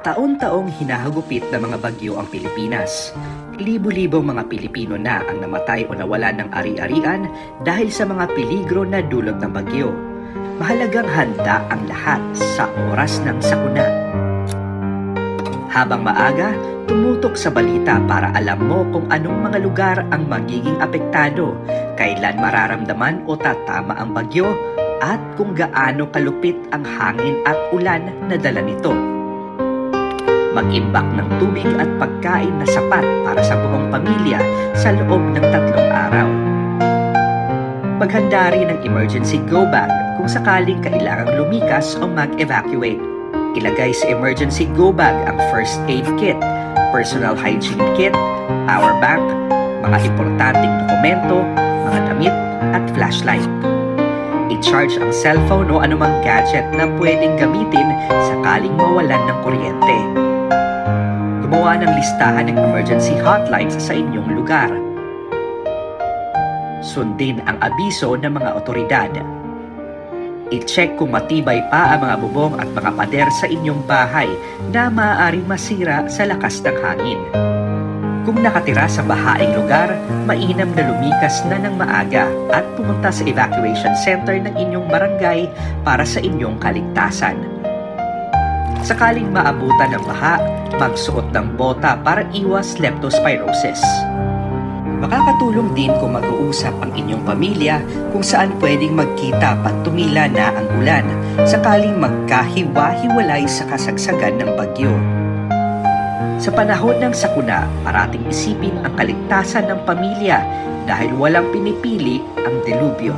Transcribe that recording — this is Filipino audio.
Taon-taong hinahagupit ng mga bagyo ang Pilipinas. Libo-libong mga Pilipino na ang namatay o nawalan ng ari-arian dahil sa mga peligro na dulot ng bagyo. Mahalagang handa ang lahat sa oras ng sakuna. Habang maaga, tumutok sa balita para alam mo kung anong mga lugar ang magiging apektado, kailan mararamdaman o tatama ang bagyo, at kung gaano kalupit ang hangin at ulan na dala nito. Mag-imbak ng tubig at pagkain na sapat para sa buong pamilya sa loob ng 3 araw. Maghanda rin ng emergency go bag kung sakaling kailangang lumikas o mag-evacuate. Ilagay sa emergency go bag ang first aid kit, personal hygiene kit, power bank, mga importanteng dokumento, mga damit at flashlight. I-charge ang cellphone o anumang gadget na pwedeng gamitin sakaling mawalan ng kuryente. Gumawa ng listahan ng emergency hotlines sa inyong lugar. Sundin ang abiso ng mga otoridad. I-check kung matibay pa ang mga bubong at mga pader sa inyong bahay na maaaring masira sa lakas ng hangin. Kung nakatira sa bahaing lugar, mainam na lumikas na ng maaga at pumunta sa evacuation center ng inyong barangay para sa inyong kaligtasan. Sakaling maabutan ng baha, magsuot ng bota para iwas leptospirosis. Makakatulong din kung mag-uusap ang inyong pamilya kung saan pwedeng magkita pag tumila na ang ulan, sakaling magkahiwa-hiwalay sa kasagsagan ng bagyo. Sa panahon ng sakuna, parating isipin ang kaligtasan ng pamilya dahil walang pinipili ang delubyo.